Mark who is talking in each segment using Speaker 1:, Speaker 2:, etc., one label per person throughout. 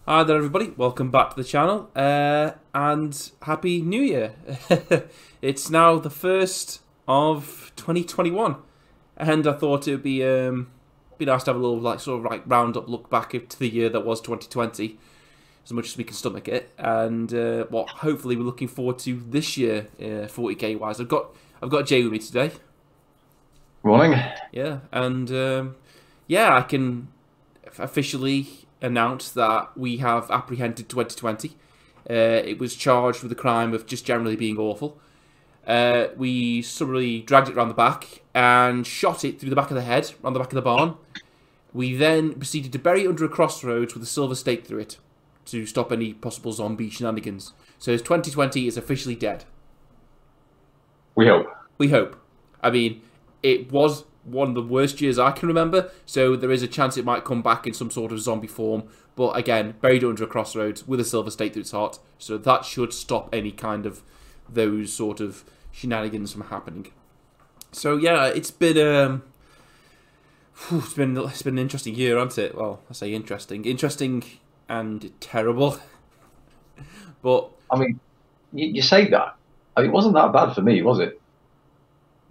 Speaker 1: Hi there everybody, welcome back to the channel, and Happy New Year. It's now the 1st of 2021, and I thought it would be nice to have a little sort of round-up look back to the year that was 2020, as much as we can stomach it, and what hopefully we're looking forward to this year, 40k wise. I've got Jay with me today.
Speaker 2: Morning.
Speaker 1: Yeah, and yeah, I can officially announce that we have apprehended 2020. It was charged with the crime of just generally being awful. We summarily dragged it around the back and shot it through the back of the head, around the back of the barn. We then proceeded to bury it under a crossroads with a silver stake through it to stop any possible zombie shenanigans. So 2020 is officially dead.
Speaker 2: We hope.
Speaker 1: We hope. I mean, it was one of the worst years I can remember, so there is a chance it might come back in some sort of zombie form. But again, buried under a crossroads with a silver stake through its heart, so that should stop any kind of those sort of shenanigans from happening. So yeah, it's been an interesting year, hasn't it? Well, I say interesting and terrible. But
Speaker 2: I mean, you say that. I mean, it wasn't that bad for me, was it?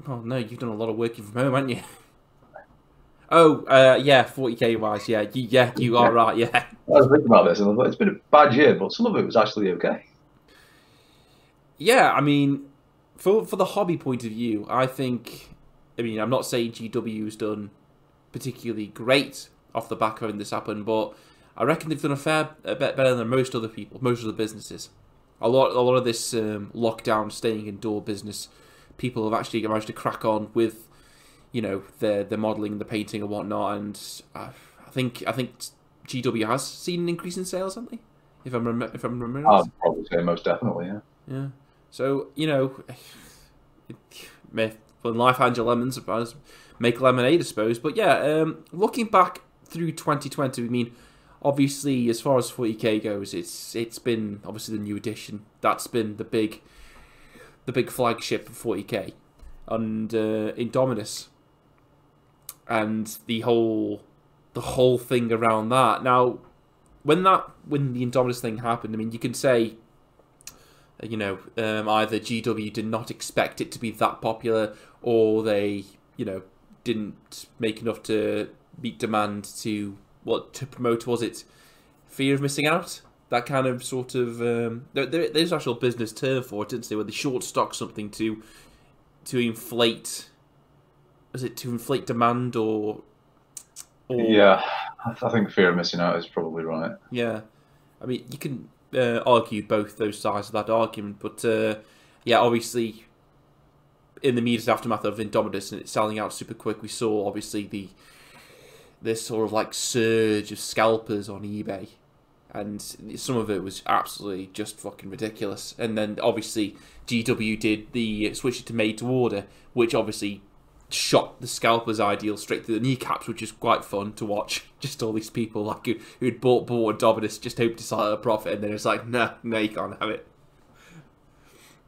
Speaker 1: oh no, you've done a lot of working from home, haven't you? Oh, yeah, 40k wise, yeah, you are right, yeah.
Speaker 2: I was thinking about this, and I thought it's been a bad year, but some of it was actually okay.
Speaker 1: Yeah, I mean, for the hobby point of view, I mean, I'm not saying GW's done particularly great off the back of having this happen, but I reckon they've done a bit better than most other people, most other businesses. A lot of this lockdown, staying indoor business, people have actually managed to crack on with, you know, the modelling, the painting and whatnot, and I think GW has seen an increase in sales, haven't they? If I'm remembering right.
Speaker 2: I'd probably say most definitely, yeah.
Speaker 1: Yeah. So, you know, when life hands you lemons, I suppose, make lemonade, I suppose. But yeah, looking back through 2020, I mean, obviously, as far as 40k goes, it's been obviously the new edition. That's been the big flagship for 40k, and Indominus, and the whole thing around that. Now, when the Indominus thing happened, I mean, you can say, you know, either GW did not expect it to be that popular, or they, you know, didn't make enough to meet demand to promote. Was it fear of missing out? That kind of sort of there's actual business term for it, isn't there? Where they short stock something to inflate. Is it to inflate demand or?
Speaker 2: Yeah, I think fear of missing out is probably right.
Speaker 1: Yeah, I mean, you can argue both those sides of that argument, but yeah, obviously, in the immediate aftermath of Indominus and it selling out super quick, we saw obviously this sort of like surge of scalpers on eBay. And some of it was absolutely just fucking ridiculous. And then obviously GW did the switch to made to order, which obviously shot the scalpers ideal straight through the kneecaps, which is quite fun to watch. Just all these people like who'd bought Dominus just hoped to sell at a profit, and then it's like, no, you can't have it.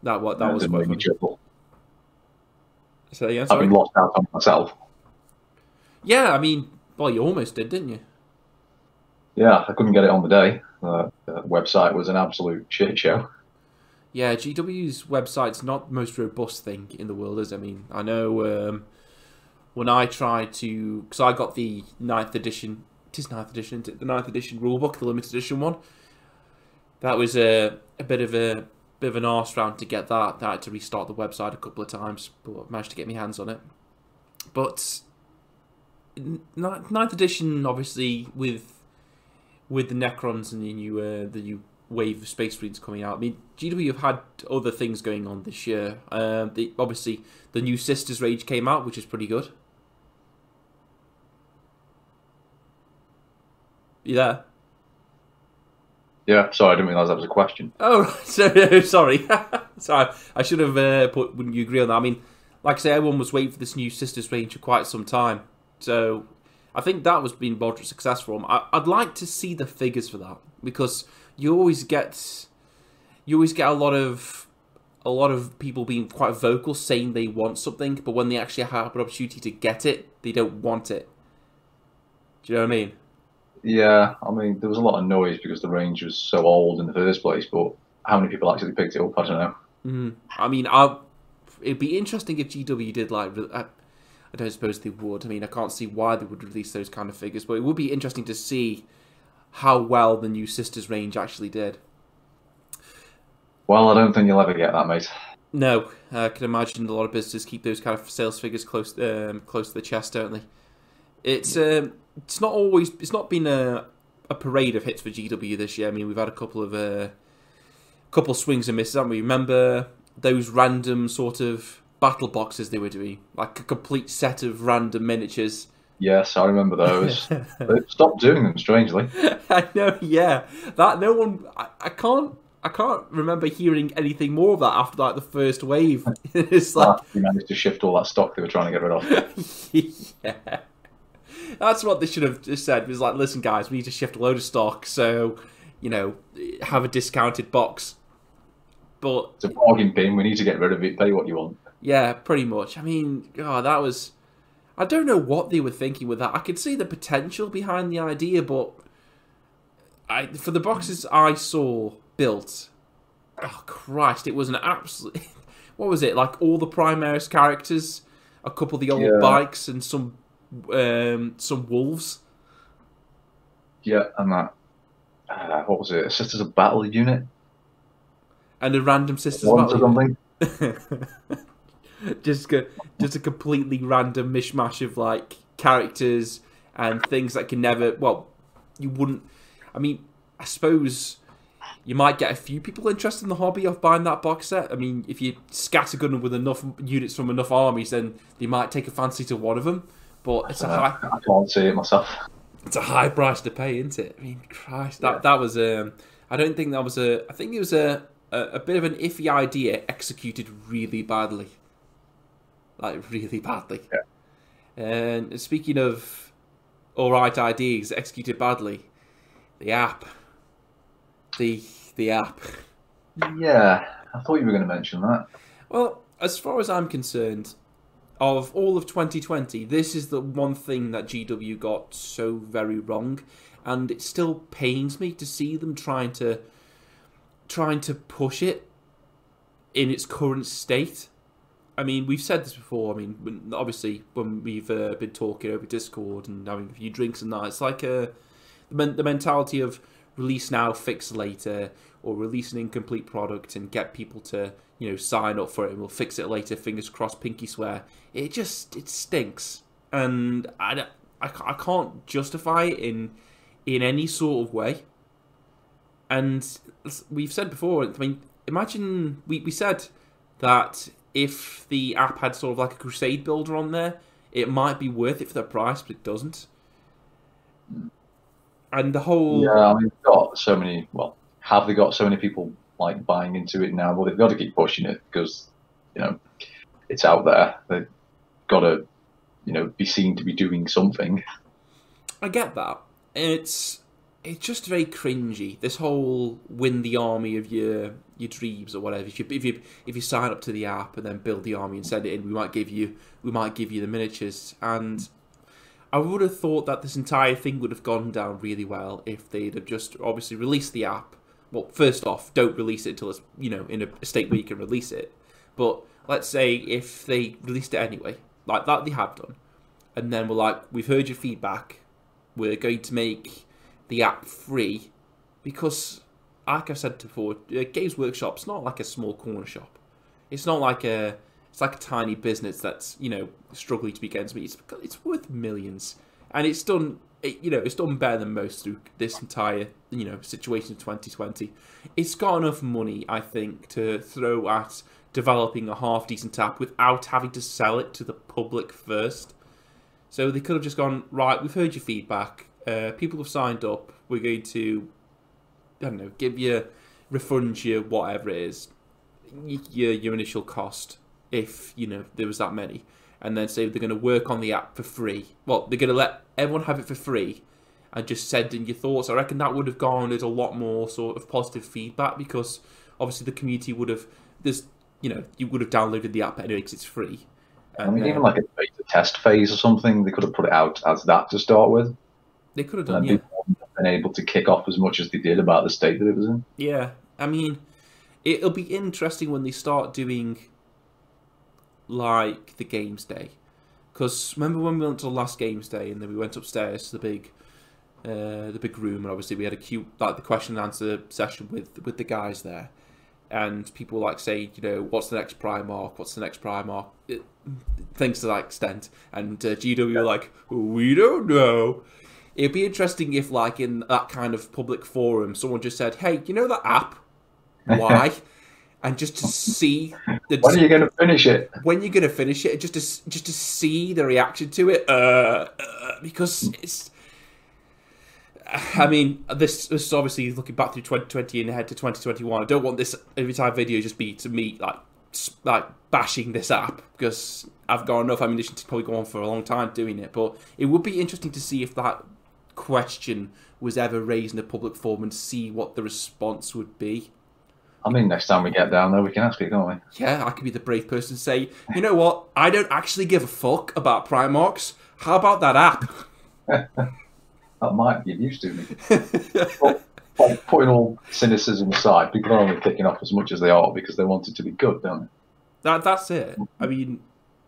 Speaker 1: That was quite funny.
Speaker 2: Triple.
Speaker 1: So yeah, sorry.
Speaker 2: I've lost out on myself.
Speaker 1: Yeah, I mean, well, you almost did, didn't you?
Speaker 2: Yeah, I couldn't get it on the day. The website was an absolute shit show.
Speaker 1: Yeah, GW's website's not the most robust thing in the world, is it? I mean, I know when I tried to, because I got the 9th edition, it is 9th edition, isn't it? The 9th edition rulebook, the limited edition one. That was a bit of an arse round to get that. I had to restart the website a couple of times, but I managed to get my hands on it. But 9th edition, obviously, with the Necrons and the new wave of Space Marines coming out. I mean, GW have had other things going on this year. Obviously, the new Sisters Rage came out, which is pretty good. You there?
Speaker 2: Yeah, sorry, I didn't realise that was a question.
Speaker 1: Oh, so, sorry. Sorry, I should have put, wouldn't you agree on that? I mean, like I say, everyone was waiting for this new Sisters Range for quite some time. So I think that was being moderate success for them. I'd like to see the figures for that, because you always get a lot of people being quite vocal, saying they want something, but when they actually have an opportunity to get it, they don't want it. Do you know what I mean?
Speaker 2: Yeah, I mean, there was a lot of noise because the range was so old in the first place, but how many people actually picked it up, I don't know.
Speaker 1: I mean, it'd be interesting if GW did like. I don't suppose they would. I mean, I can't see why they would release those kind of figures, but it would be interesting to see how well the new Sisters range actually did.
Speaker 2: Well, I don't think you'll ever get that, mate.
Speaker 1: No, I can imagine a lot of businesses keep those kind of sales figures close to the chest, don't they? It's not been a parade of hits for GW this year. I mean, we've had a couple swings and misses, haven't we? Remember those random sort of battle boxes they were doing, like a complete set of random miniatures.
Speaker 2: Yes, I remember those. They stopped doing them, strangely.
Speaker 1: I know, yeah. That no one. I can't remember hearing anything more of that after like the first wave. It's like
Speaker 2: We managed to shift all that stock they were trying to get rid of.
Speaker 1: yeah. That's what they should have just said. It was like, listen, guys, we need to shift a load of stock, so have a discounted box. But
Speaker 2: It's a bargain bin. We need to get rid of it. Pay what you want.
Speaker 1: yeah, pretty much. I mean, God, that was. I don't know what they were thinking with that. I could see the potential behind the idea, but for the boxes I saw built, oh Christ, it was an absolute. What was it like? All the Primaris characters, a couple of the old bikes, and some wolves.
Speaker 2: Yeah, and that. What was it? Sisters of Battle unit.
Speaker 1: And a random Sisters
Speaker 2: Or
Speaker 1: Battle.
Speaker 2: something.
Speaker 1: just a completely random mishmash of like characters and things that can never. Well, you wouldn't. I mean, I suppose you might get a few people interested in the hobby of buying that box set. I mean, if you scattergun them with enough units from enough armies, then they might take a fancy to one of them. But it's
Speaker 2: I can't see it myself.
Speaker 1: It's a high price to pay, isn't it? I mean, Christ, that was I don't think that was a. I think it was a bit of an iffy idea executed really badly. Like, really badly.
Speaker 2: Yeah.
Speaker 1: And speaking of alright ideas executed badly, the app. The app.
Speaker 2: Yeah, I thought you were going to mention that.
Speaker 1: Well, as far as I'm concerned, of all of 2020, this is the one thing that GW got so very wrong, and it still pains me to see them trying to push it in its current state. I mean, we've said this before. I mean, obviously, when we've been talking over Discord and having a few drinks and that, it's like the mentality of release now, fix later, or release an incomplete product and get people to sign up for it and we'll fix it later. Fingers crossed, pinky swear. It stinks, and I can't justify it in any sort of way. And we've said before. I mean, imagine we said that if the app had sort of like a Crusade builder on there, it might be worth it for the price, but it doesn't. And the whole...
Speaker 2: Yeah, I mean, they've got so many... Well, have they got so many people like buying into it now? Well, they've got to keep pushing it because, it's out there. They've got to, be seen to be doing something.
Speaker 1: I get that. It's just very cringy. This whole win the army of your dreams or whatever. If you sign up to the app and then build the army and send it in, we might give you the miniatures. And I would have thought that this entire thing would have gone down really well if they'd have just obviously released the app. Well, first off, don't release it until it's in a state where you can release it. But let's say if they released it anyway, like that they have done, and then we're like, we've heard your feedback, we're going to make the app free, because, like I said before, Games Workshop's not like a small corner shop. It's not like it's like a tiny business that's struggling to be against me. It's worth millions, and it's done better than most through this entire situation of 2020. It's got enough money, I think, to throw at developing a half decent app without having to sell it to the public first. So they could have just gone, right, we've heard your feedback. People have signed up. We're going to, I don't know, refund you whatever it is, your initial cost, if there was that many, and then say they're going to work on the app for free. Well, they're going to let everyone have it for free, and just send in your thoughts. I reckon that would have garnered a lot more sort of positive feedback, because obviously the community would have you would have downloaded the app anyway because it's free. And,
Speaker 2: I mean, even like a beta test phase or something, they could have put it out as that to start with.
Speaker 1: They could have done, yeah.
Speaker 2: been able to kick off as much as they did about the state that it was in.
Speaker 1: Yeah, I mean, it'll be interesting when they start doing like the games day, because remember when we went to the last games day and then we went upstairs to the big room, and obviously we had a cute like the question and answer session with the guys there, and people like saying, you know, what's the next Primarch? What's the next Primarch? Things to that extent, and GW were like, we don't know. It'd be interesting if, like, in that kind of public forum, someone just said, "Hey, you know that app? Why?" And just to see
Speaker 2: when are you going to finish it?
Speaker 1: When you're going to finish it, just to see the reaction to it, because it's. I mean, this is obviously looking back through 2020 and ahead to 2021. I don't want this every time video just be to me like bashing this app, because I've got enough ammunition to probably go on for a long time doing it. But it would be interesting to see if that question was ever raised in a public forum and see what the response would be.
Speaker 2: I mean, next time we get down there, we can ask it, can't we?
Speaker 1: Yeah, I could be the brave person to say, you know what? I don't actually give a fuck about Primarchs. How about that app?
Speaker 2: That might be of use to me. But, like, putting all cynicism aside, people are only kicking off as much as they are because they want it to be good, don't they?
Speaker 1: That's it. I mean,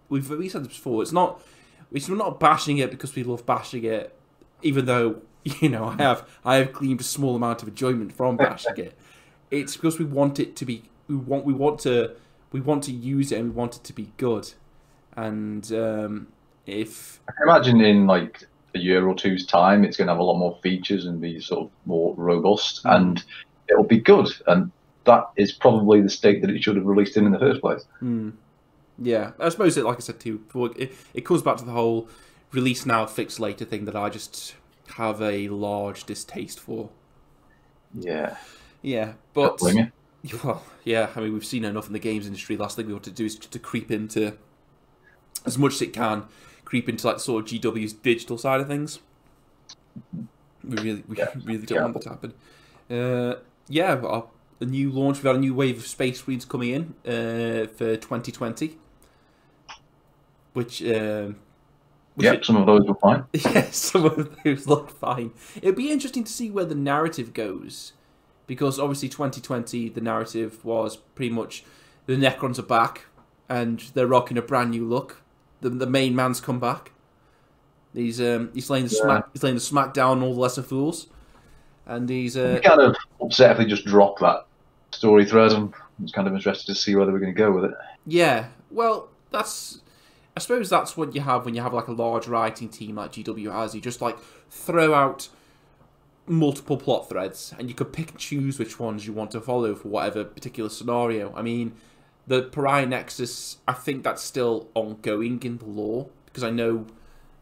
Speaker 1: we said this before. We're not bashing it because we love bashing it, even though, you know, I have gleaned a small amount of enjoyment from bashing it. It's because we want it to be. We want to use it and we want it to be good. And if
Speaker 2: I can imagine in like a year or two's time, it's going to have a lot more features and be sort of more robust, and it'll be good. And that is probably the state that it should have released in the first place.
Speaker 1: Yeah, I suppose like I said to you, it comes back to the whole release now, fix later thing that I just have a large distaste for. Yeah, but well, yeah. I mean, we've seen enough in the games industry. Last thing we want to do is to creep into as much as it can. Creep into like sort of GW's digital side of things. We really don't want that to happen. A new launch. We've had a new wave of Space Marines coming in for 2020, which
Speaker 2: some of those were fine.
Speaker 1: Yeah, some of those look fine. It'd be interesting to see where the narrative goes, because obviously 2020 the narrative was pretty much the Necrons are back and they're rocking a brand new look. The main man's come back. He's laying the smack down on all the lesser fools, and he's
Speaker 2: kind of upset if they just dropped that story thread. And I was kind of interested to see where they were going to go with it.
Speaker 1: Yeah, well, I suppose that's what you have when you have like a large writing team like GW has. You just like throw out multiple plot threads, and you could pick and choose which ones you want to follow for whatever particular scenario. I mean, the Pariah Nexus, I think that's still ongoing in the lore, because I know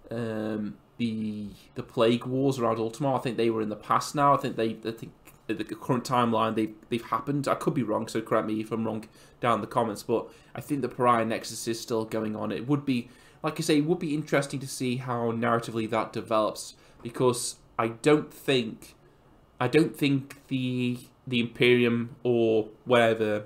Speaker 1: the Plague Wars around Ultima, I think they were in the past now. I think the current timeline they've happened. I could be wrong, so correct me if I'm wrong down in the comments. But I think the Pariah Nexus is still going on. It would be, like I say, it would be interesting to see how narratively that develops, because I don't think the Imperium or whatever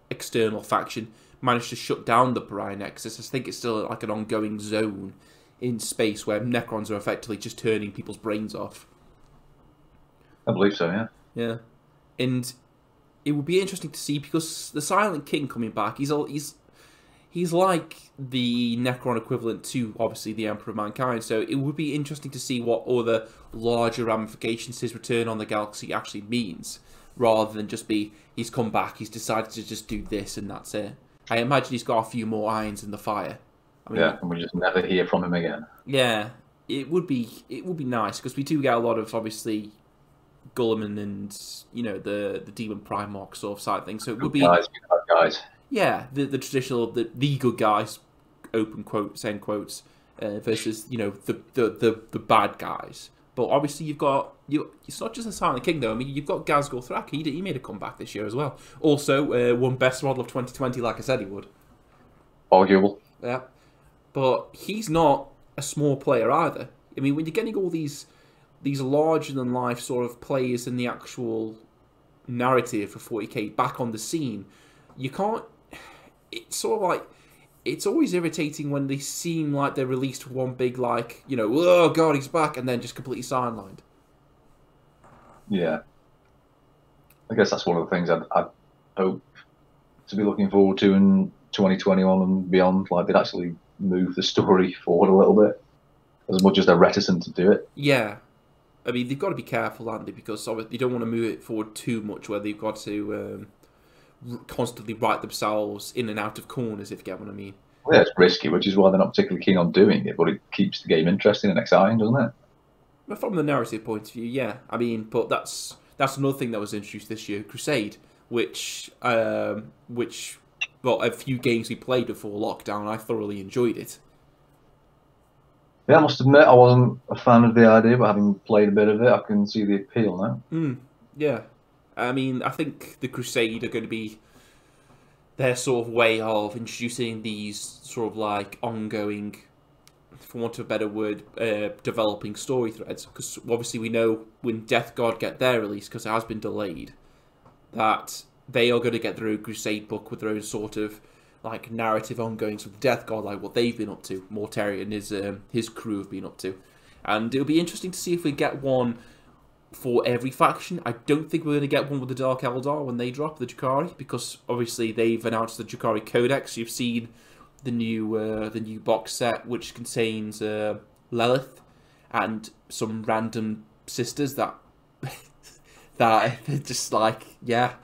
Speaker 1: external faction managed to shut down the Pariah Nexus. I think it's still like an ongoing zone in space where Necrons are effectively just turning people's brains off.
Speaker 2: I believe so, yeah.
Speaker 1: Yeah, and it would be interesting to see, because the Silent King coming back, he's like the Necron equivalent to obviously the Emperor of Mankind. So it would be interesting to see what other larger ramifications his return on the galaxy actually means, rather than just be he's come back, he's decided to just do this and that's it. I imagine he's got a few more irons in the fire. I mean,
Speaker 2: and we just never hear from him again.
Speaker 1: Yeah, it would be nice, because we do get a lot of obviously Guilliman and, you know, the Demon Primarch sort of side thing. So it would be
Speaker 2: bad guys.
Speaker 1: Yeah, the traditional the good guys, open quotes, end quotes, versus, you know, the bad guys. But obviously it's not just the Silent King though. I mean, you've got Ghazghkull Thrak. He made a comeback this year as well. Also, won Best Model of 2020, like I said he would.
Speaker 2: Arguable.
Speaker 1: Yeah, but he's not a small player either. I mean, when you're getting all these larger than life sort of players in the actual narrative for 40k back on the scene, you can't. It's sort of like, it's always irritating when they seem like they're released one big, like, you know, oh god, he's back, and then just completely sidelined.
Speaker 2: Yeah, I guess that's one of the things I'd hope to be looking forward to in 2021 and beyond. Like they'd actually move the story forward a little bit, as much as they're reticent to do it.
Speaker 1: Yeah, I mean they've got to be careful, aren't they? Because obviously, they don't want to move it forward too much, where they've got to constantly write themselves in and out of corners. If you get what I mean.
Speaker 2: Well, yeah, it's risky, which is why they're not particularly keen on doing it. But it keeps the game interesting and exciting, doesn't it?
Speaker 1: But from the narrative point of view, yeah. I mean, but that's another thing that was introduced this year, Crusade, which well, a few games we played before lockdown, I thoroughly enjoyed it.
Speaker 2: Yeah, I must admit I wasn't a fan of the idea, but having played a bit of it, I can see the appeal now.
Speaker 1: Yeah, I mean, I think the Crusade are going to be their sort of way of introducing these sort of like ongoing, for want of a better word, developing story threads. Because obviously we know when Deathguard get their release, because it has been delayed, that they are going to get their own Crusade book with their own sort of like narrative ongoings with Deathguard, like what they've been up to, Mortari and his crew have been up to. And it'll be interesting to see if we get one for every faction. I don't think we're going to get one with the Dark Eldar when they drop the Drukhari, because obviously they've announced the Drukhari Codex. You've seen the new box set, which contains Lilith and some random sisters that that just like, yeah.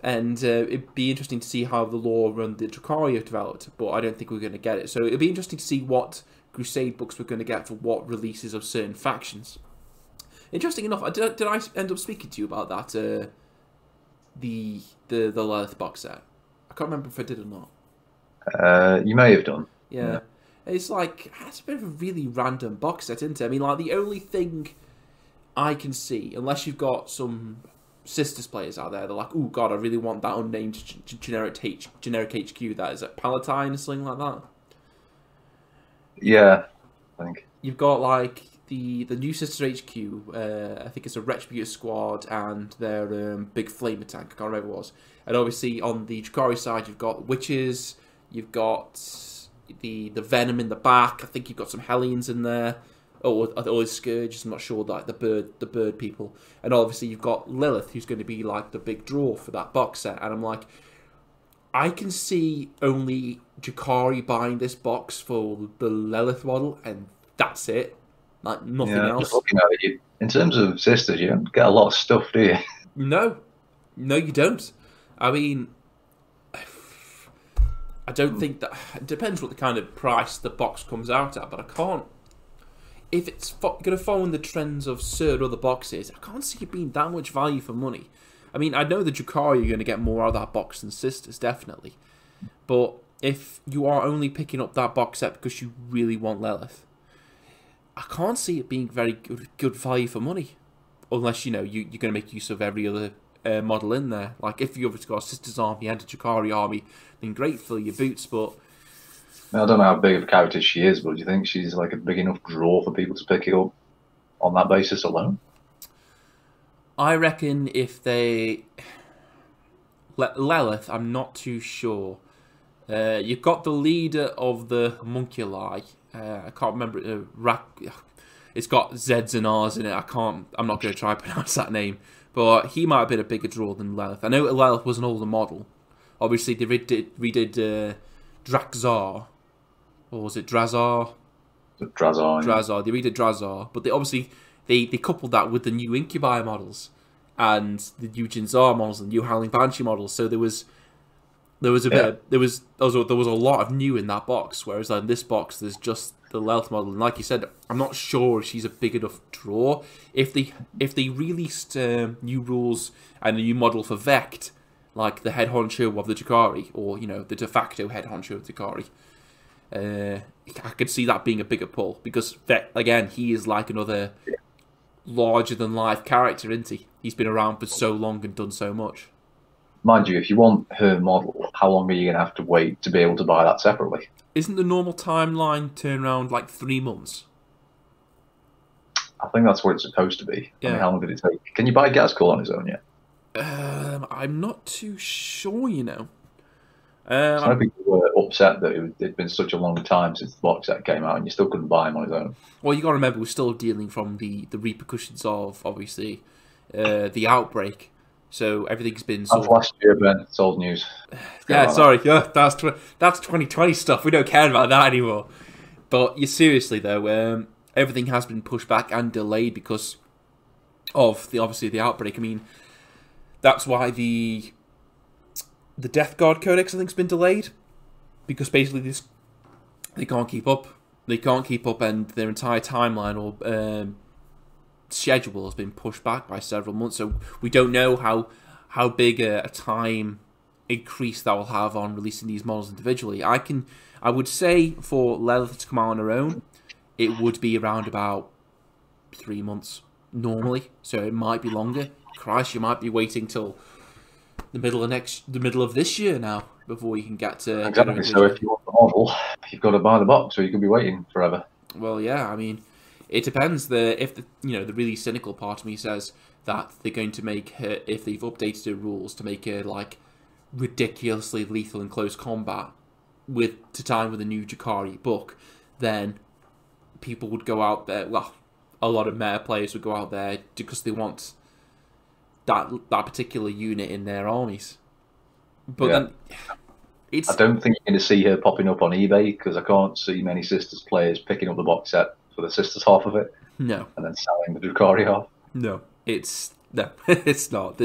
Speaker 1: And it'd be interesting to see how the lore and the Drukhari have developed, but I don't think we're going to get it. So it'd be interesting to see what Crusade books we're going to get for what releases of certain factions. Interesting enough, did I end up speaking to you about that? The Lilith box set. I can't remember if I did or not.
Speaker 2: You may have done.
Speaker 1: Yeah. It's like, it's a bit of a really random box set, isn't it? I mean, like, the only thing I can see, unless you've got some Sisters players out there, they're like, oh god, I really want that unnamed generic HQ that is at Palatine or something like that.
Speaker 2: Yeah, I think.
Speaker 1: You've got, like, the new Sisters HQ, I think it's a Retributor squad and their big flamer tank, I can't remember what it was. And obviously on the Drukhari side, you've got Witches, you've got the Venom in the back, I think you've got some Hellions in there, or Scourges, I'm not sure, like the bird people. And obviously you've got Lilith, who's going to be like the big draw for that box set. And I'm like, I can see only Drukhari buying this box for the Lilith model, and that's it. Like, nothing else.
Speaker 2: Just looking at it, in terms of Sisters, you don't get a lot of stuff, do you?
Speaker 1: No, you don't. I mean, I don't think that... It depends what the kind of price the box comes out at, but I can't... If it's going to follow in the trends of certain other boxes, I can't see it being that much value for money. I mean, I know the Drukhari are going to get more out of that box than Sisters, definitely. But if you are only picking up that box set because you really want Lilith, I can't see it being very good value for money. Unless, you know, you're going to make use of every other model in there. Like, if you've got a Sisters army and a Drukhari army, then great, fill your boots, but...
Speaker 2: I don't know how big of a character she is, but do you think she's like a big enough draw for people to pick it up on that basis alone?
Speaker 1: I reckon if they... Lilith, I'm not too sure. You've got the leader of the homunculi. I can't remember. It's got Z's and R's in it. I'm not going to try to pronounce that name. But he might have been a bigger draw than Lilith. I know Lilith was an older model. Obviously, they redid Draxar. Or was it Drazar?
Speaker 2: Drazar.
Speaker 1: Drazar. They redid Drazar. But they coupled that with the new Incubi models. And the new Jinzar models and new Howling Banshee models. So there was a lot of new in that box, whereas in this box there's just the Lilith model. And like you said, I'm not sure if she's a big enough draw. If they released new rules and a new model for Vect, like the head honcho of the Drukhari, or you know the de facto head honcho of the Drukhari, I could see that being a bigger pull, because Vect, again, he is like another larger than life character, isn't he? He's been around for so long and done so much.
Speaker 2: Mind you, if you want her model, how long are you going to have to wait to be able to buy that separately?
Speaker 1: Isn't the normal timeline turn around like 3 months?
Speaker 2: I think that's what it's supposed to be.
Speaker 1: Yeah.
Speaker 2: I mean, how long did it take? Can you buy Gazkul on his own yet?
Speaker 1: I'm not too sure, you know.
Speaker 2: Some people were upset that it'd been such a long time since the box set came out and you still couldn't buy him on his own.
Speaker 1: Well, you got to remember, we're still dealing from the repercussions of, obviously, the outbreak. So everything's been
Speaker 2: That's last year, Ben. It's old news.
Speaker 1: Yeah, sorry. Yeah, that's 2020 stuff. We don't care about that anymore. But seriously though, everything has been pushed back and delayed because of the outbreak. I mean, that's why the Deathguard Codex I think has been delayed because basically they can't keep up. They can't keep up, and their entire timeline or schedule has been pushed back by several months. So we don't know how big a time increase that will have on releasing these models individually. I would say for Lilith to come out on her own, it would be around about 3 months normally. So it might be longer. Christ, you might be waiting till the middle of this year now before you can get to
Speaker 2: exactly. So if you want the model, you've got to buy the box, or you could be waiting forever.
Speaker 1: Well, yeah. I mean, it depends. If the really cynical part of me says that they're going to make her, if they've updated her rules to make her like ridiculously lethal in close combat to time with a new Jakari book, then people would go out there. Well, a lot of meta players would go out there because they want that particular unit in their armies. But then
Speaker 2: I don't think you're going to see her popping up on eBay because I can't see many Sisters players picking up the box set for the Sisters half of it.
Speaker 1: No.
Speaker 2: And then selling the Drukhari half.
Speaker 1: No, it's not.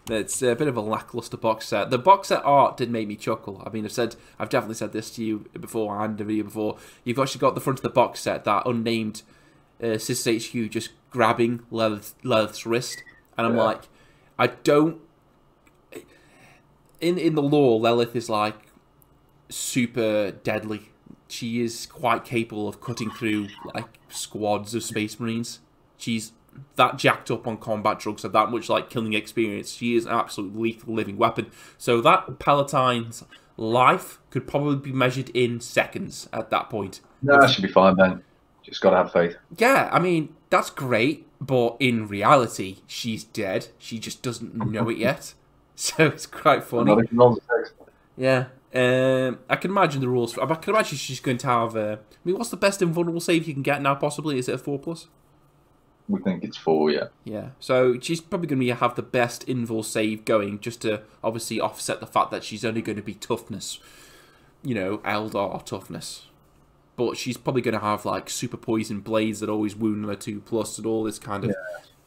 Speaker 1: It's a bit of a lackluster box set. The box set art did make me chuckle. I mean, I've definitely said this to you before and the video before. You've actually got the front of the box set, that unnamed Sisters HQ just grabbing Lilith's wrist, and I'm like, I don't. In the lore, Lilith is like super deadly. She is quite capable of cutting through like squads of Space Marines. She's that jacked up on combat drugs, have that much like killing experience. She is an absolute lethal living weapon. So that Palatine's life could probably be measured in seconds at that point.
Speaker 2: No, that should be fine then. Just got to have faith.
Speaker 1: Yeah, I mean, that's great, but in reality, she's dead. She just doesn't know it yet. So it's quite funny. Yeah. I can imagine the rules. I can imagine she's going to have. I mean, what's the best invulnerable save you can get now? Possibly, is it a 4+?
Speaker 2: We think it's 4, yeah.
Speaker 1: Yeah. So she's probably going to have the best invul save going, just to obviously offset the fact that she's only going to be toughness, Eldar toughness. But she's probably going to have like super poison blades that always wound on a 2+ and all this kind of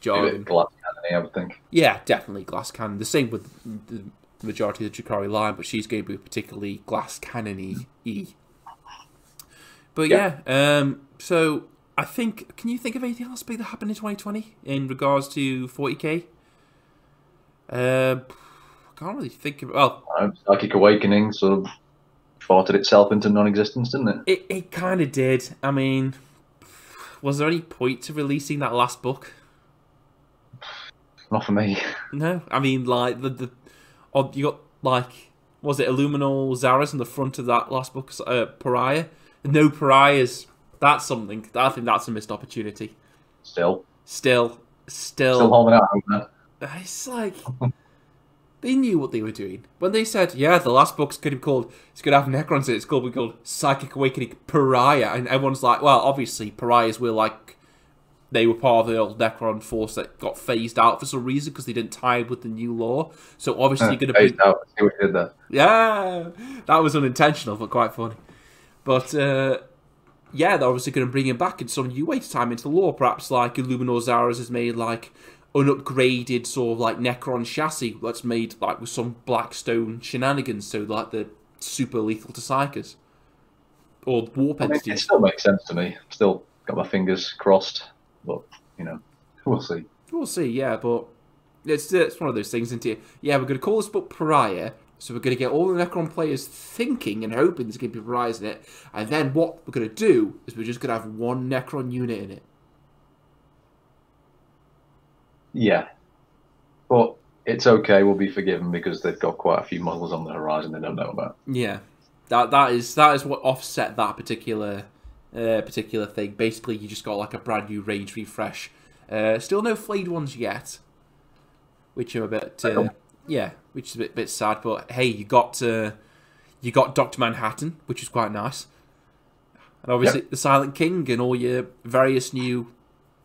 Speaker 1: jargon.
Speaker 2: Glass cannon, I would think.
Speaker 1: Yeah, definitely glass cannon. The same with the majority of the Jakari line, but she's going to be particularly glass cannon-y. But so I think, can you think of anything else big that happened in 2020 in regards to 40k? I can't really think of. Well,
Speaker 2: Psychic Awakening sort of farted itself into non-existence, didn't it?
Speaker 1: It kind of did. I mean, was there any point to releasing that last book?
Speaker 2: Not for me.
Speaker 1: No, I mean, like you got like, was it Illuminal Zaras in the front of that last book? Pariah, no pariahs. That's something. I think that's a missed opportunity.
Speaker 2: Still
Speaker 1: holding
Speaker 2: out, man.
Speaker 1: It's like they knew what they were doing when they said, "Yeah, the last book's going to be called. It's going to have Necrons in it. It's going to be called Psychic Awakening Pariah," and everyone's like, "Well, obviously, pariahs were like." They were part of the old Necron force that got phased out for some reason because they didn't tie it with the new law. So obviously you're going to
Speaker 2: phased out. See what you did there.
Speaker 1: Yeah, that was unintentional, but quite funny. But they're obviously going to bring him back in some new way to time into the lore. Perhaps like Illuminor Zaras has made like unupgraded sort of like Necron chassis that's made like with some Blackstone shenanigans, so like the super lethal to Psychers or warp entities.
Speaker 2: It still makes sense to me. Still got my fingers crossed. But, we'll see.
Speaker 1: We'll see, yeah, but it's one of those things, isn't it? Yeah, we're going to call this book Pariah, so we're going to get all the Necron players thinking and hoping there's going to be pariahs in it, and then what we're going to do is we're just going to have one Necron unit in it.
Speaker 2: Yeah. But it's okay, we'll be forgiven because they've got quite a few models on the horizon they don't know about.
Speaker 1: Yeah. That is what offset that particular thing. Basically, you just got like a brand new range refresh. Still no flayed ones yet, which are a bit which is a bit sad. But hey, you got Dr. Manhattan, which is quite nice, and obviously the Silent King and all your various new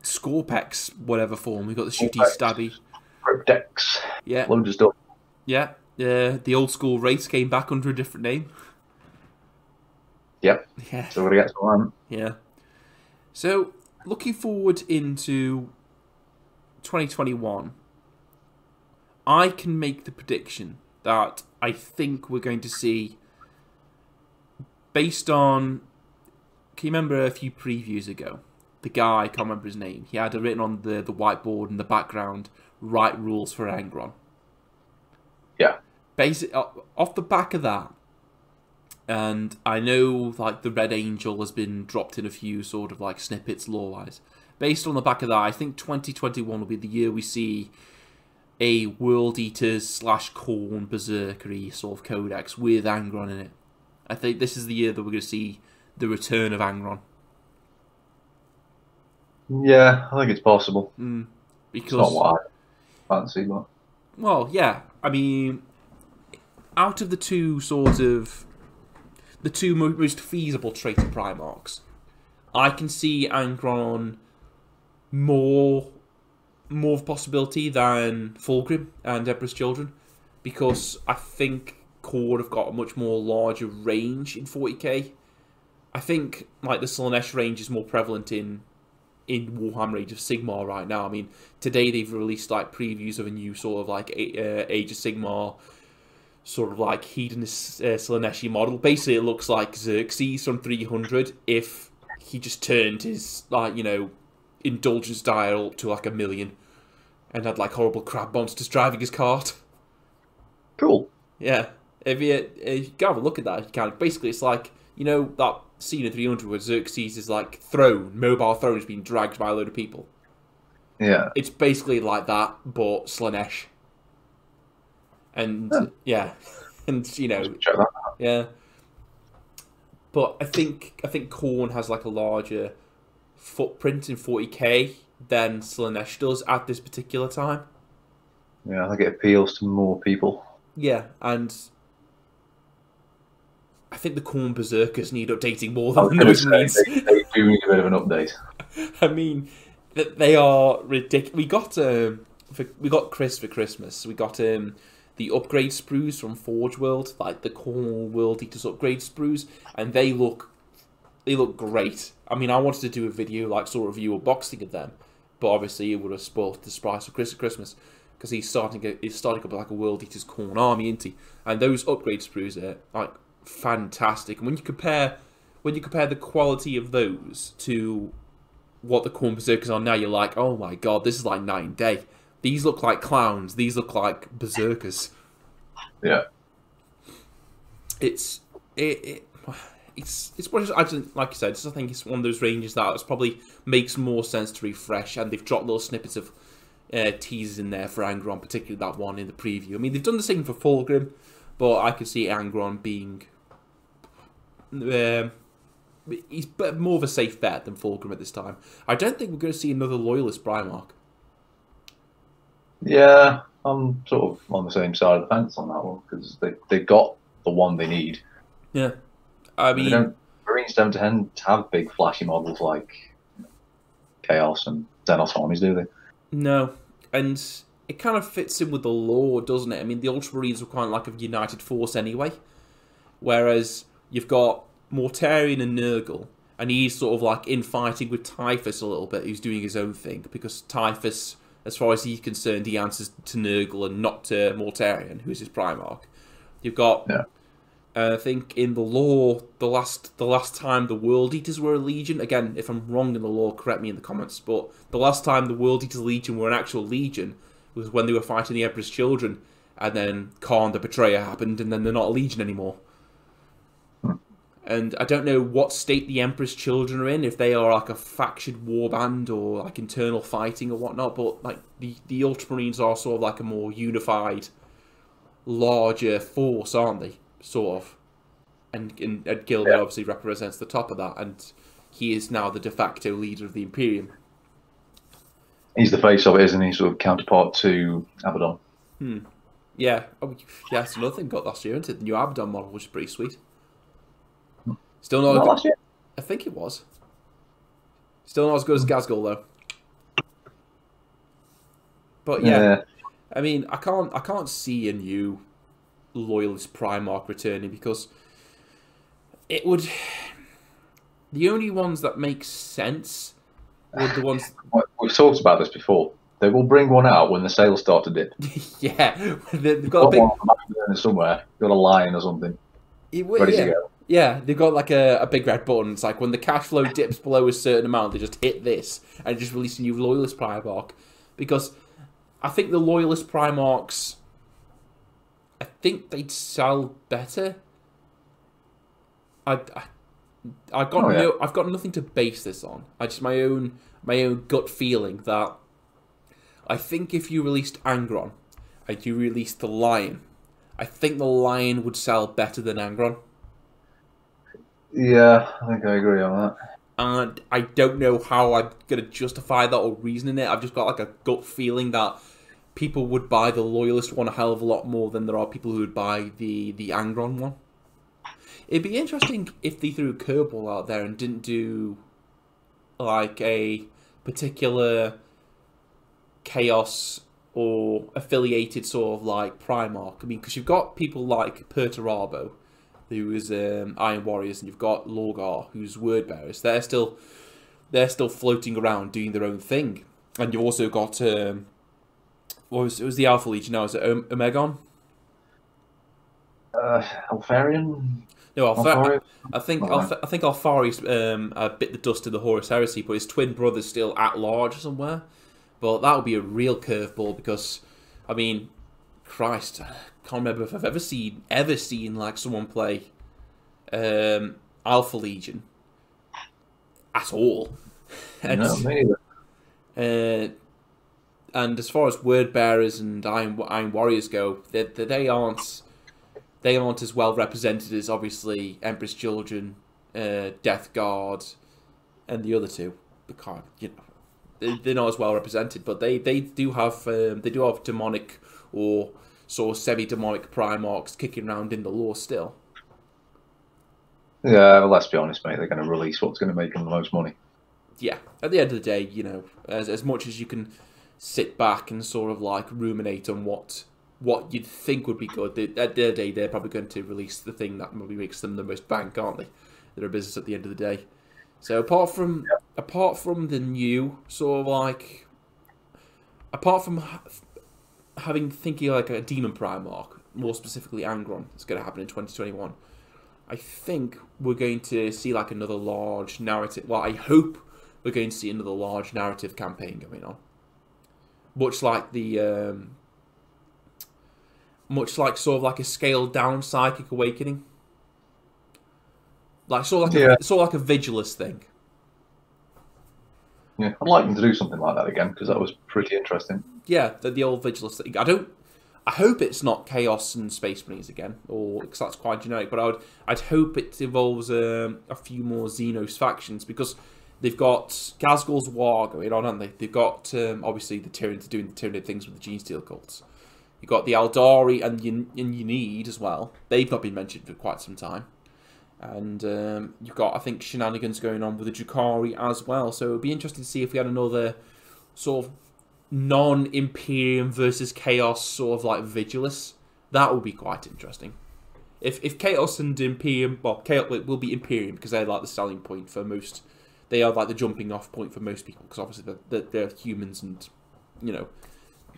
Speaker 1: Scorpex, whatever form. We got the shooty stabby.
Speaker 2: cryptex.
Speaker 1: Yeah.
Speaker 2: Loads of stuff.
Speaker 1: Yeah. The old school race came back under a different name.
Speaker 2: Yep.
Speaker 1: Yeah.
Speaker 2: So we're going to get some.
Speaker 1: Yeah. So, looking forward into 2021, I can make the prediction that I think we're going to see, based on, can you remember a few previews ago? The guy, I can't remember his name, he had it written on the whiteboard in the background, right rules for Angron.
Speaker 2: Yeah.
Speaker 1: Off the back of that, and I know like the Red Angel has been dropped in a few sort of like snippets lore-wise. Based on the back of that, I think 2021 will be the year we see a World Eaters / Khorne Berserkery sort of codex with Angron in it. I think this is the year that we're going to see the return of Angron.
Speaker 2: Yeah, I think it's possible.
Speaker 1: Because
Speaker 2: it's not what I fancy, but...
Speaker 1: Well, yeah. I mean, out of the two most feasible traitor Primarchs, I can see Angron more of a possibility than Fulgrim and Emperor's Children, because I think Khorne have got a much more larger range in 40k. I think like the Slaanesh range is more prevalent in Warhammer Age of Sigmar right now. I mean, today they've released like previews of a new sort of like Age of Sigmar sort of like hedonist Slaaneshi model. Basically, it looks like Xerxes from 300 if he just turned his indulgence dial up to like 1,000,000 and had like horrible crab monsters driving his cart.
Speaker 2: Cool.
Speaker 1: Yeah, if you go have a look at that, you can. Basically, it's like that scene in 300 where Xerxes is like mobile throne is being dragged by a load of people.
Speaker 2: Yeah,
Speaker 1: it's basically like that, but Slaanesh. And yeah, and
Speaker 2: check that out.
Speaker 1: Yeah. But I think Khorne has like a larger footprint in 40k than Slaanesh does at this particular time.
Speaker 2: Yeah, I think it appeals to more people.
Speaker 1: Yeah, and I think the Khorne Berserkers need updating more than those Marines.
Speaker 2: They do need a bit of an update.
Speaker 1: I mean, they are ridiculous. We got Chris for Christmas. We got the upgrade sprues from Forge World, like the Khorne World Eaters upgrade sprues, and they look great. I mean, I wanted to do a video, like sort of review unboxing of them, but obviously it would have spoiled the surprise for Christmas, because he's starting up like a World Eaters Khorne army, isn't he? And those upgrade sprues are like fantastic. And when you compare the quality of those to what the Khorne Berserkers are now, you're like, oh my god, this is like night and day. These look like clowns. These look like berserkers.
Speaker 2: Yeah.
Speaker 1: It's what I just, like I said. I think it's one of those ranges that probably makes more sense to refresh, and they've dropped little snippets of teasers in there for Angron, particularly that one in the preview. I mean, they've done the same for Fulgrim, but I could see Angron being he's more of a safe bet than Fulgrim at this time. I don't think we're going to see another Loyalist Primarch.
Speaker 2: Yeah, I'm sort of on the same side of the fence on that one, because they got the one they need.
Speaker 1: Yeah, I mean,
Speaker 2: Marines don't tend to have big flashy models like Chaos and Xenos armies, do they?
Speaker 1: No, and it kind of fits in with the lore, doesn't it? I mean, the Ultramarines were kind of like a united force anyway, whereas you've got Mortarion and Nurgle, and he's sort of like infighting with Typhus a little bit, who's doing his own thing, because Typhus, as far as he's concerned, he answers to Nurgle and not to Mortarion, who's his Primarch. You've got, I think in the lore, the last time the World Eaters were a legion, again, if I'm wrong in the lore, correct me in the comments, but the last time the World Eaters Legion were an actual legion was when they were fighting the Emperor's Children, and then Kharn the Betrayer happened, and then they're not a legion anymore. And I don't know what state the Emperor's Children are in, if they are like a faction warband or like internal fighting or whatnot, but like the Ultramarines are sort of like a more unified, larger force, aren't they? Sort of. And Gilbert obviously represents the top of that, and he is now the de facto leader of the Imperium.
Speaker 2: He's the face of it, isn't he? Sort of counterpart to Abaddon.
Speaker 1: Yeah. Oh, yeah, that's another thing got last year, isn't it? The new Abaddon model, which is pretty sweet. Still not
Speaker 2: last year?
Speaker 1: I think it was. Still not as good as Gazgul, though. But yeah. I mean, I can't see a new Loyalist Primarch returning because it would. The only ones that make sense were the ones.
Speaker 2: We've talked about this before. They will bring one out when the sales start to dip.
Speaker 1: Yeah, they've got a big
Speaker 2: one somewhere. Got a lion or something. Ready to go.
Speaker 1: Yeah, they've got like a big red button. It's like when the cash flow dips below a certain amount, they just hit this and just release a new Loyalist Primarch. Because I think the Loyalist Primarchs, I think they'd sell better. I've got nothing to base this on. I just my own gut feeling that I think if you released Angron and you released the Lion, I think the Lion would sell better than Angron.
Speaker 2: Yeah, I think I agree on that.
Speaker 1: And I don't know how I'm going to justify that or reason in it. I've just got like a gut feeling that people would buy the Loyalist one a hell of a lot more than there are people who would buy the Angron one. It'd be interesting if they threw a curveball out there and didn't do like a particular Chaos or affiliated sort of like Primarch. I mean, because you've got people like Perturabo, who is Iron Warriors, and you've got Lorgar, who's Word Bearers. They're still floating around doing their own thing, and you've also got it was the Alpha Legion now? Is it Omegon?
Speaker 2: Alfarian.
Speaker 1: No, I think Alfari's bit the dust in the Horus Heresy, but his twin brother's still at large somewhere. But that would be a real curveball because, I mean, Christ, I can't remember if I've ever seen like someone play Alpha Legion at all.
Speaker 2: No, me neither.
Speaker 1: And as far as Word Bearers and Iron Warriors go, they aren't as well represented as obviously Emperor's Children, Deathguard, and the other two. Because they're not as well represented, but they do have demonic or sort of semi-demonic Primarchs kicking around in the lore still.
Speaker 2: Yeah, well, let's be honest, mate. They're going to release what's going to make them the most money.
Speaker 1: Yeah, at the end of the day, as much as you can sit back and sort of like ruminate on what you'd think would be good, at the end of the day, they're probably going to release the thing that maybe makes them the most bank, aren't they? They're a business at the end of the day. So apart from the new sort of like, apart from thinking like a Demon Primarch, more specifically Angron, it's going to happen in 2021. I think we're going to see like another large narrative. Well, I hope we're going to see another large narrative campaign going on, much like sort of like a scaled down Psychic Awakening. Like sort of like a Vigilance thing.
Speaker 2: Yeah, I'd like them to do something like that again because that was pretty interesting.
Speaker 1: Yeah, the old Vigilance thing. I hope it's not Chaos and Space Marines again, or because that's quite generic. But I'd hope it involves a few more Xenos factions because they've got Ghazghkull's War going on, haven't they? They've got obviously the Tyranids doing the Tyranid things with the Genesteal cults. You've got the Aldari and Unid as well. They've not been mentioned for quite some time. And you've got, I think, shenanigans going on with the Drukhari as well. So it would be interesting to see if we had another sort of non-Imperium versus Chaos sort of like Vigilus. That would be quite interesting. If Chaos and Imperium... Well, Chaos will be Imperium because they're like the selling point for most... They are like the jumping off point for most people because obviously they're humans and,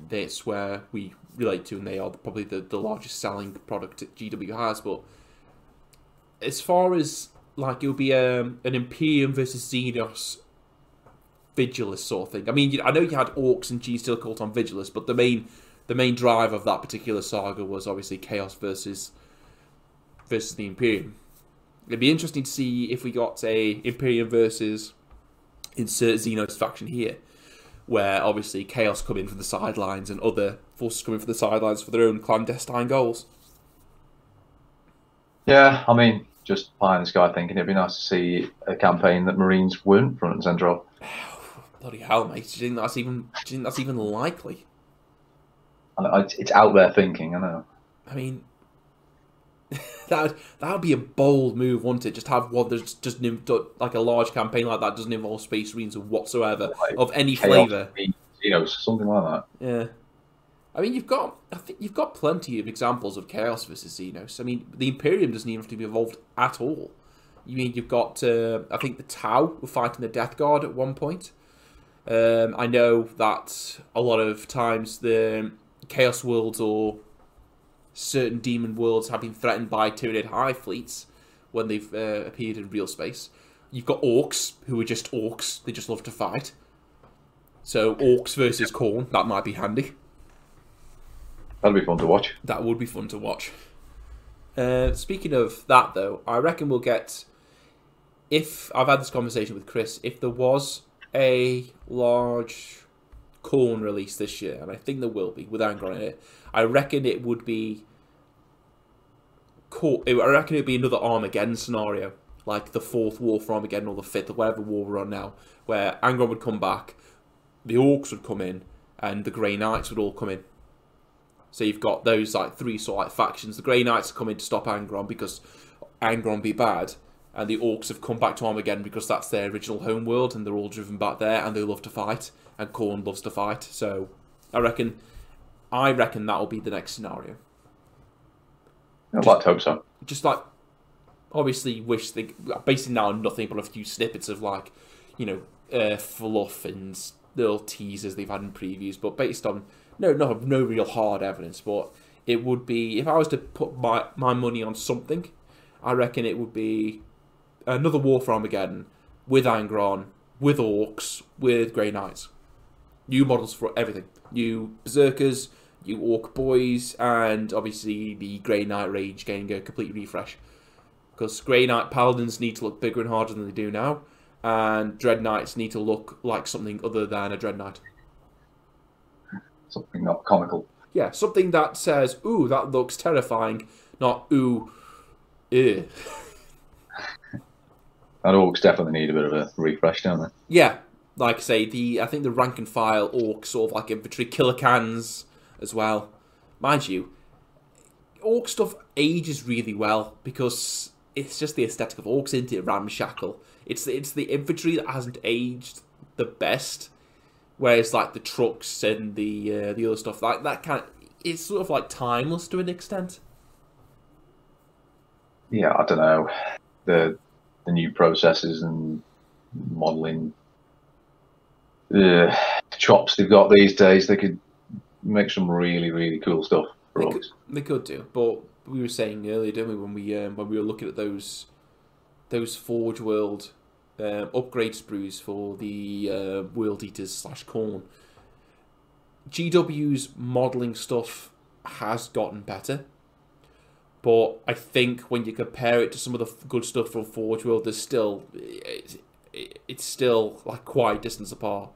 Speaker 1: that's where we relate to and they are probably the largest selling product that GW has. But as far as like it'll be an Imperium versus Xenos Vigilus sort of thing. I mean, I know you had Orcs and Genesteal cult on Vigilus, but the main drive of that particular saga was obviously Chaos versus the Imperium. It'd be interesting to see if we got a Imperium versus insert Xenos faction here, where obviously Chaos come in from the sidelines and other forces come in from the sidelines for their own clandestine goals.
Speaker 2: Yeah, I mean, just pie in the sky thinking it'd be nice to see a campaign that Marines weren't front and centre of.
Speaker 1: Bloody hell, mate! Do you think that's even likely?
Speaker 2: It's out there thinking, I know.
Speaker 1: I mean, that would be a bold move, wouldn't it? Just have one that's just like a large campaign like that doesn't involve Space Marines whatsoever, like of any flavour.
Speaker 2: Something like that.
Speaker 1: Yeah. I mean, I think you've got plenty of examples of Chaos versus Xenos. I mean, the Imperium doesn't even have to be involved at all. You mean you've got, I think the Tau were fighting the Deathguard at one point. I know that a lot of times the Chaos worlds or certain demon worlds have been threatened by Tyranid Hive fleets when they've appeared in real space. You've got Orcs, who are just Orcs. They just love to fight. So Orcs versus Khorne, that might be handy.
Speaker 2: That'll be fun to watch.
Speaker 1: That would be fun to watch. Speaking of that, though, I reckon we'll get... If I've had this conversation with Chris, if there was a large Khorne release this year, and I think there will be, with Angron in it, I reckon it would be... I reckon it would be another Armageddon scenario, like the 4th War for Armageddon or the 5th, or whatever war we're on now, where Angron would come back, the Orcs would come in, and the Grey Knights would all come in. So you've got those like 3 sort of like factions. The Grey Knights come in to stop Angron because Angron be bad, and the Orcs have come back to Armageddon because that's their original home world, and they're all driven back there, and they love to fight, and Khorne loves to fight. So I reckon that'll be the next scenario.
Speaker 2: I'd like to hope so.
Speaker 1: Just like, obviously, wish they basically now nothing but a few snippets of like, fluff and little teasers they've had in previews, but based on no real hard evidence. But it would be, if I was to put my money on something, I reckon it would be another War for Armageddon with Angron, with Orcs, with Grey Knights. New models for everything. New Berserkers, new Orc boys, and obviously the Grey Knight range getting a complete refresh. Because Grey Knight Paladins need to look bigger and harder than they do now, and Dread Knights need to look like something other than a Dread Knight.
Speaker 2: Something not comical.
Speaker 1: Yeah, something that says, ooh, that looks terrifying, not ooh, ew.
Speaker 2: And Orcs definitely need a bit of a refresh, don't they?
Speaker 1: Yeah, like I say, I think the rank and file Orcs, sort of like infantry, killer cans as well. Mind you, Orc stuff ages really well because it's just the aesthetic of Orcs, isn't it? Ramshackle. It's the infantry that hasn't aged the best, whereas like the trucks and the other stuff like that it's sort of like timeless to an extent.
Speaker 2: Yeah, I don't know. The new processes and modelling chops they've got these days, they could make some really, really cool stuff for Orcs.
Speaker 1: They could do, but we were saying earlier, didn't we, when we were looking at those Forge World upgrade sprues for the World Eaters / Khorne. GW's modelling stuff has gotten better, but I think when you compare it to some of the good stuff from Forge World, there's still it's still like quite distance apart.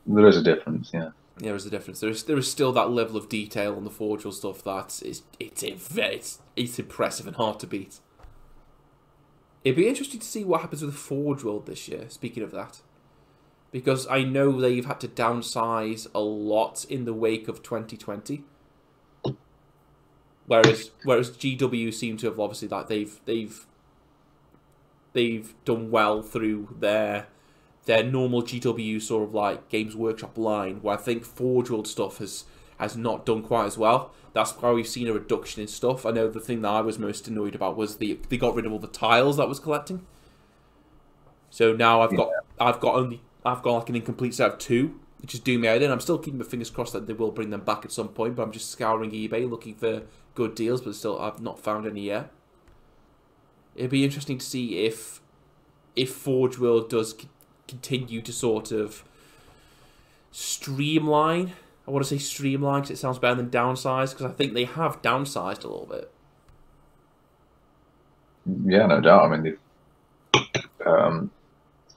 Speaker 2: There is a difference, yeah.
Speaker 1: There is a difference. There is still that level of detail on the Forge World stuff that it's impressive and hard to beat. It'd be interesting to see what happens with Forge World this year, speaking of that. Because I know they've had to downsize a lot in the wake of 2020. Whereas GW seem to have obviously like they've done well through their normal GW sort of like Games Workshop line, where I think Forge World stuff has not done quite as well. That's why we've seen a reduction in stuff. I know the thing that I was most annoyed about was they got rid of all the tiles that I was collecting. So now I've got like an incomplete set of 2, which is doing me head in. I'm still keeping my fingers crossed that they will bring them back at some point, but I'm just scouring eBay looking for good deals, but still I've not found any yet. It'd be interesting to see if Forge World does continue to sort of streamline. I want to say streamline because it sounds better than downsize, because I think they have downsized a little bit.
Speaker 2: Yeah, no doubt. I mean, they've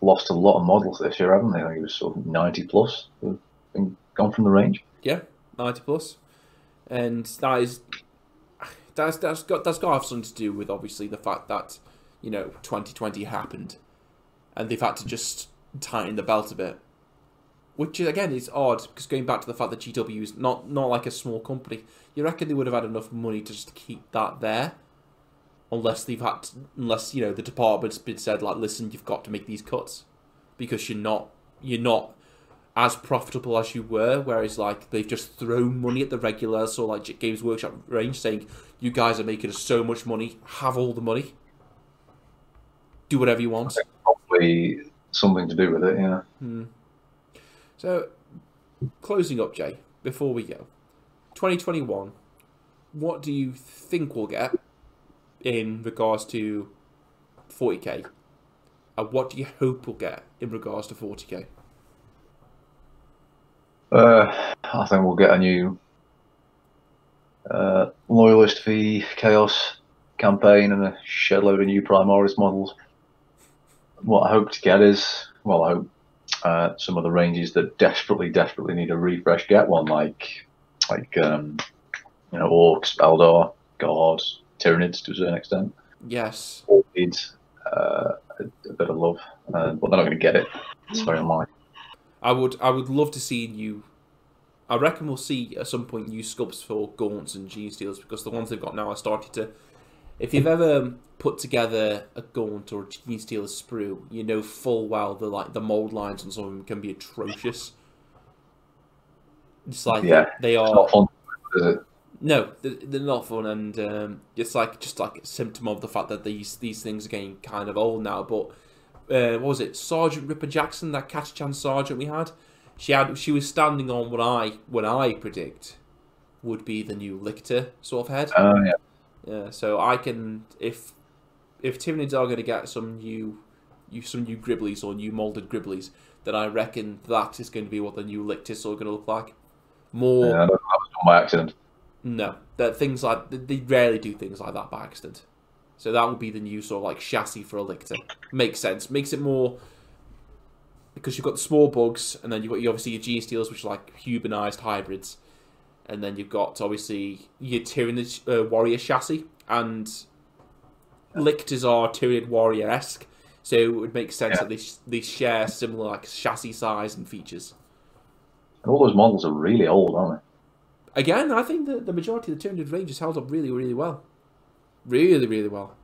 Speaker 2: lost a lot of models this year, haven't they? I think it was sort of 90 plus who've been gone from the range.
Speaker 1: Yeah, 90 plus, and that's got to have something to do with obviously the fact that 2020 happened, and they've had to just tighten the belt a bit. Which, again, is odd, because going back to the fact that GW is not like a small company, you reckon they would have had enough money to just keep that there? Unless the department's been said, like, listen, you've got to make these cuts. Because you're not as profitable as you were, whereas like they've just thrown money at the regular sort of like Games Workshop range, saying you guys are making us so much money, have all the money, do whatever you want.
Speaker 2: Probably something to do with it, yeah.
Speaker 1: So, closing up, Jay, before we go, 2021, what do you think we'll get in regards to 40k? And what do you hope we'll get in regards to 40k?
Speaker 2: I think we'll get a new Loyalist v Chaos campaign and a shed load of new Primaris models. What I hope to get is, well, I hope some of the ranges that desperately need a refresh get one, like Orcs, Eldar, Guards, Tyranids to a certain extent.
Speaker 1: Yes.
Speaker 2: All needs a bit of love, but they're not going to get it. It's very unlikely.
Speaker 1: I would love to see new. I reckon we'll see at some point new sculpts for Gaunts and Genestealers, because the ones they've got now are starting to. If you've ever put together a Gaunt or a Genestealer sprue, you know full well the mold lines on some of them can be atrocious. It's like they are.
Speaker 2: It's not fun, is it?
Speaker 1: No, they're not fun, and it's like just like a symptom of the fact that these things are getting kind of old now. But what was it, Sergeant Ripper Jackson, that Catachan Sergeant we had? She was standing on what I predict would be the new Lictor sort of head.
Speaker 2: Oh yeah.
Speaker 1: Yeah, so I can if Tyranids are going to get some new Gribblies or new molded Gribblies, then I reckon that is going to be what the new Lictors are going to look like. More.
Speaker 2: Yeah, that was done by accident.
Speaker 1: No, that things like they rarely do things like that by accident. So that would be the new sort of like chassis for a Lictor. Makes sense. Makes it more, because you've got the small bugs, and then you've got obviously your Genestealers, which are like humanized hybrids, and then you've got obviously your Tyranid warrior chassis, and Lictors are Tyranid warrior-esque. So it would make sense that they share similar like chassis size and features.
Speaker 2: And all those models are really old, aren't they?
Speaker 1: Again, I think that the majority of the Tyranid range has held up really, really well. Really, really well.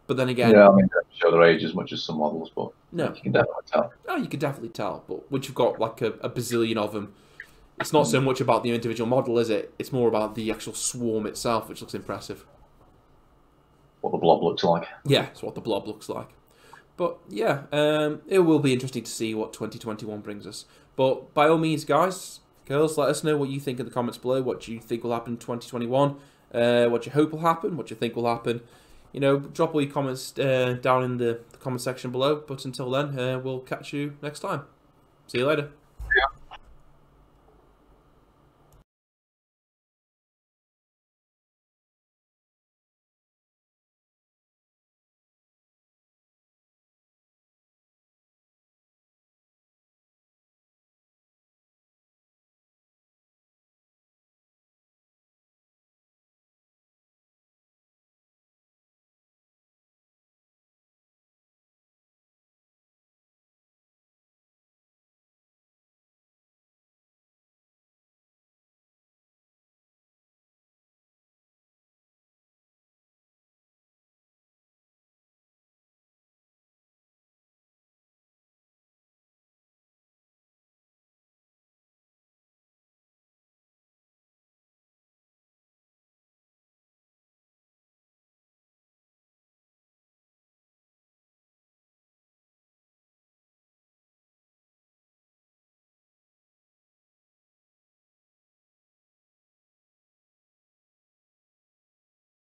Speaker 1: But then again...
Speaker 2: Yeah, I mean, they don't show their age as much as some models, but
Speaker 1: no,
Speaker 2: you can definitely tell.
Speaker 1: Oh, you can definitely tell. But once you've got like a bazillion of them, it's not so much about the individual model, is it? It's more about the actual swarm itself, which looks impressive.
Speaker 2: What the blob looks like.
Speaker 1: Yeah, it's what the blob looks like. But yeah, it will be interesting to see what 2021 brings us. But by all means, guys, girls, let us know what you think in the comments below. What do you think will happen in 2021? What you hope will happen? What you think will happen? You know, drop all your comments down in the comment section below. But until then, we'll catch you next time. See you later.